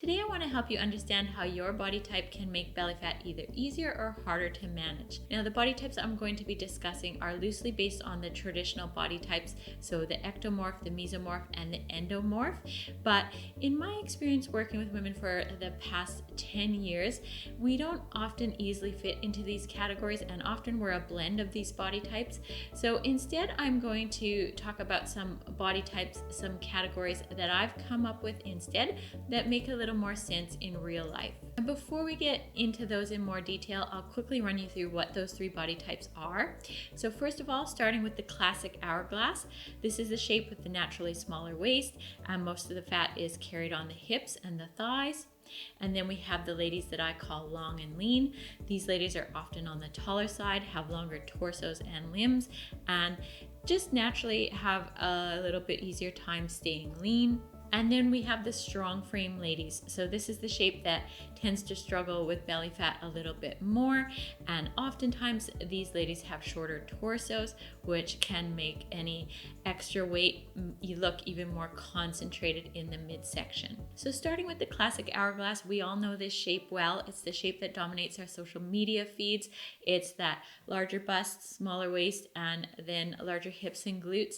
Today, I want to help you understand how your body type can make belly fat either easier or harder to manage. Now, the body types I'm going to be discussing are loosely based on the traditional body types, so the ectomorph, the mesomorph, and the endomorph. But in my experience working with women for the past 10 years, we don't often easily fit into these categories, and often we're a blend of these body types. So instead, I'm going to talk about some body types, some categories that I've come up with instead that make a little more sense in real life. And before we get into those in more detail, I'll quickly run you through what those three body types are. So first of all, starting with the classic hourglass, this is the shape with the naturally smaller waist, and most of the fat is carried on the hips and the thighs. And then we have the ladies that I call long and lean. These ladies are often on the taller side, have longer torsos and limbs, and just naturally have a little bit easier time staying lean. And then we have the strong frame ladies. So this is the shape that tends to struggle with belly fat a little bit more. And oftentimes these ladies have shorter torsos, which can make any extra weight you look even more concentrated in the midsection. So starting with the classic hourglass, we all know this shape well. It's the shape that dominates our social media feeds. It's that larger bust, smaller waist, and then larger hips and glutes.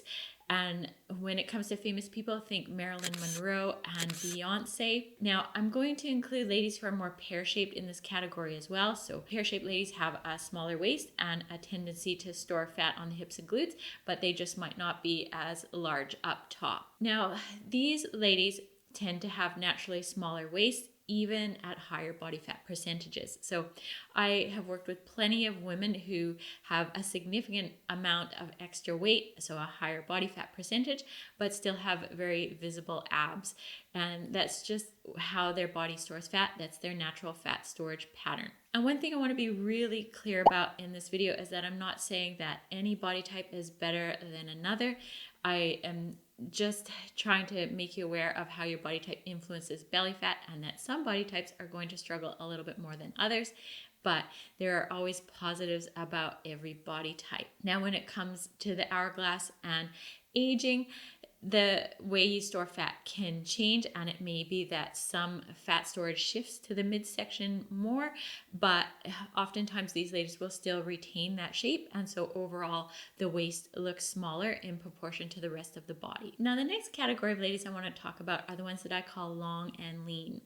And when it comes to famous people, think Marilyn Monroe and Beyonce. Now, I'm going to include ladies who are more pear-shaped in this category as well. So pear-shaped ladies have a smaller waist and a tendency to store fat on the hips and glutes, but they just might not be as large up top. Now, these ladies tend to have naturally smaller waists, even at higher body fat percentages. So I have worked with plenty of women who have a significant amount of extra weight, so a higher body fat percentage, but still have very visible abs. And that's just how their body stores fat. That's their natural fat storage pattern. And one thing I want to be really clear about in this video is that I'm not saying that any body type is better than another. I am just trying to make you aware of how your body type influences belly fat, and that some body types are going to struggle a little bit more than others, but there are always positives about every body type. Now, when it comes to the hourglass and aging, the way you store fat can change, and it may be that some fat storage shifts to the midsection more, but oftentimes these ladies will still retain that shape, and so overall the waist looks smaller in proportion to the rest of the body. Now, the next category of ladies I want to talk about are the ones that I call long and lean.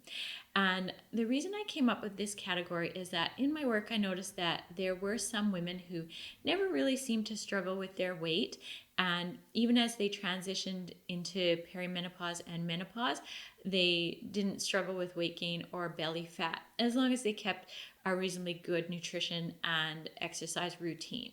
And the reason I came up with this category is that in my work I noticed that there were some women who never really seemed to struggle with their weight, and even as they transitioned into perimenopause and menopause, they didn't struggle with weight gain or belly fat, as long as they kept a reasonably good nutrition and exercise routine.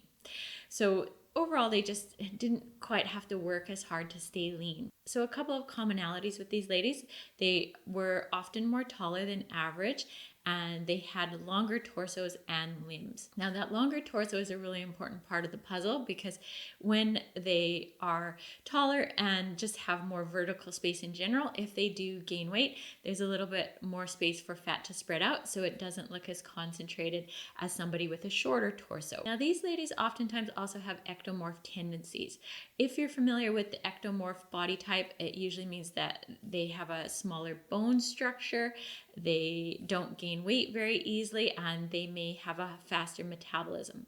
So overall, they just didn't quite have to work as hard to stay lean. So a couple of commonalities with these ladies: they were often more taller than average, and they had longer torsos and limbs. Now, that longer torso is a really important part of the puzzle, because when they are taller and just have more vertical space in general, if they do gain weight, there's a little bit more space for fat to spread out, so it doesn't look as concentrated as somebody with a shorter torso. Now, these ladies oftentimes also have ectomorph tendencies. If you're familiar with the ectomorph body type, it usually means that they have a smaller bone structure, they don't gain weight very easily, and they may have a faster metabolism.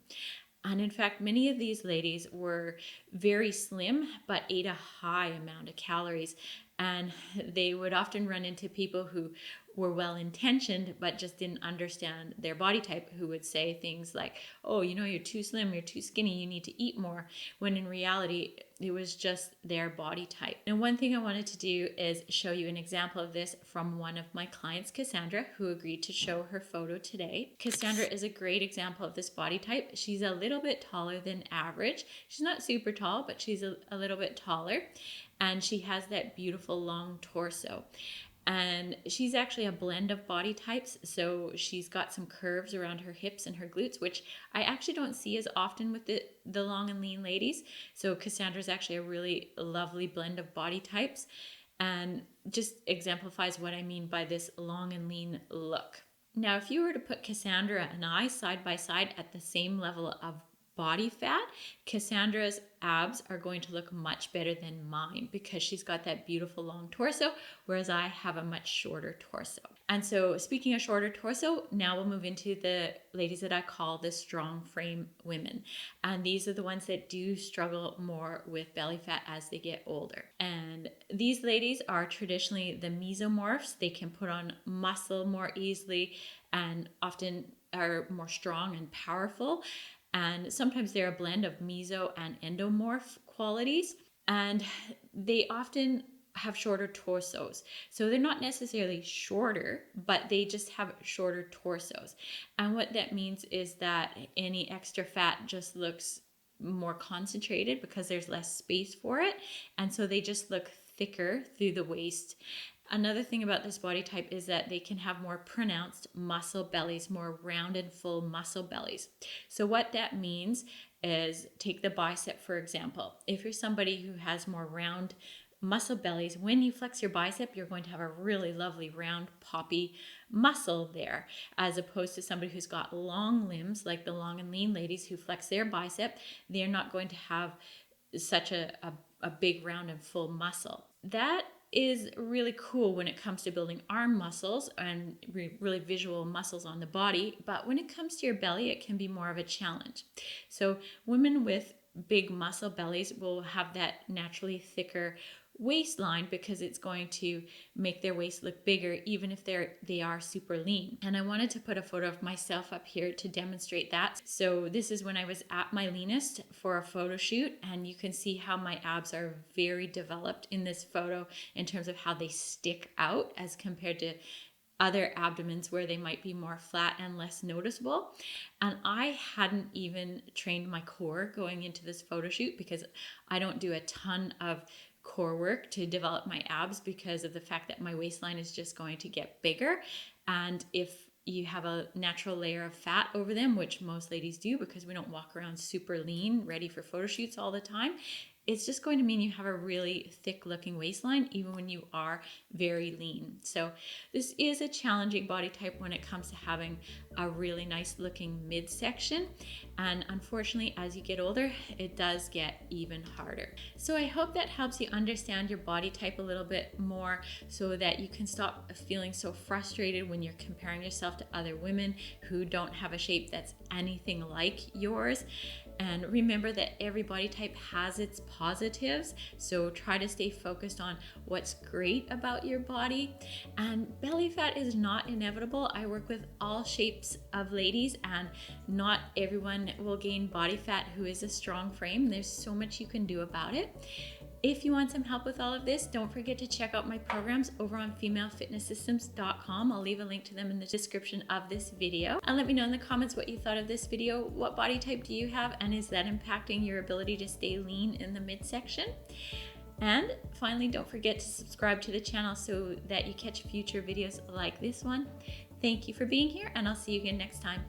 And in fact, many of these ladies were very slim but ate a high amount of calories, and they would often run into people who were well-intentioned but just didn't understand their body type, who would say things like, oh, you're too slim, you're too skinny, you need to eat more, when in reality it was just their body type. And one thing I wanted to do is show you an example of this from one of my clients, Cassandra, who agreed to show her photo today. Cassandra is a great example of this body type. She's a little bit taller than average. She's not super tall, but she's a little bit taller, and she has that beautiful long torso. And she's actually a blend of body types, so she's got some curves around her hips and her glutes, which I actually don't see as often with the long and lean ladies. So Cassandra's actually a really lovely blend of body types, and just exemplifies what I mean by this long and lean look. Now, if you were to put Cassandra and I side by side at the same level of body fat, Cassandra's abs are going to look much better than mine because she's got that beautiful long torso, whereas I have a much shorter torso. And so speaking of shorter torso, now we'll move into the ladies that I call the strong frame women. And these are the ones that do struggle more with belly fat as they get older. And these ladies are traditionally the mesomorphs. They can put on muscle more easily and often are more strong and powerful. And sometimes they're a blend of meso and endomorph qualities. And they often have shorter torsos. So they're not necessarily shorter, but they just have shorter torsos. And what that means is that any extra fat just looks more concentrated because there's less space for it. And so they just look thicker through the waist. Another thing about this body type is that they can have more pronounced muscle bellies, more rounded, full muscle bellies. So what that means is, take the bicep, for example. If you're somebody who has more round muscle bellies, when you flex your bicep, you're going to have a really lovely round poppy muscle there, as opposed to somebody who's got long limbs, like the long and lean ladies who flex their bicep. They're not going to have such a big round and full muscle. That is really cool when it comes to building arm muscles and really visual muscles on the body. But when it comes to your belly, it can be more of a challenge. So women with big muscle bellies will have that naturally thicker waistline because it's going to make their waist look bigger even if they are super lean. And I wanted to put a photo of myself up here to demonstrate that. So this is when I was at my leanest for a photo shoot, and you can see how my abs are very developed in this photo in terms of how they stick out as compared to other abdomens where they might be more flat and less noticeable. And I hadn't even trained my core going into this photo shoot because I don't do a ton of core work to develop my abs because of the fact that my waistline is just going to get bigger. And if you have a natural layer of fat over them, which most ladies do because we don't walk around super lean, ready for photo shoots all the time, it's just going to mean you have a really thick looking waistline even when you are very lean. So this is a challenging body type when it comes to having a really nice looking midsection. And unfortunately, as you get older, it does get even harder. So I hope that helps you understand your body type a little bit more so that you can stop feeling so frustrated when you're comparing yourself to other women who don't have a shape that's anything like yours. And remember that every body type has its positives, so try to stay focused on what's great about your body. And belly fat is not inevitable. I work with all shapes of ladies, and not everyone will gain body fat who is a strong frame. There's so much you can do about it. If you want some help with all of this, don't forget to check out my programs over on femalefitnesssystems.com. I'll leave a link to them in the description of this video. And let me know in the comments what you thought of this video. What body type do you have, and is that impacting your ability to stay lean in the midsection? And finally, don't forget to subscribe to the channel so that you catch future videos like this one. Thank you for being here, and I'll see you again next time.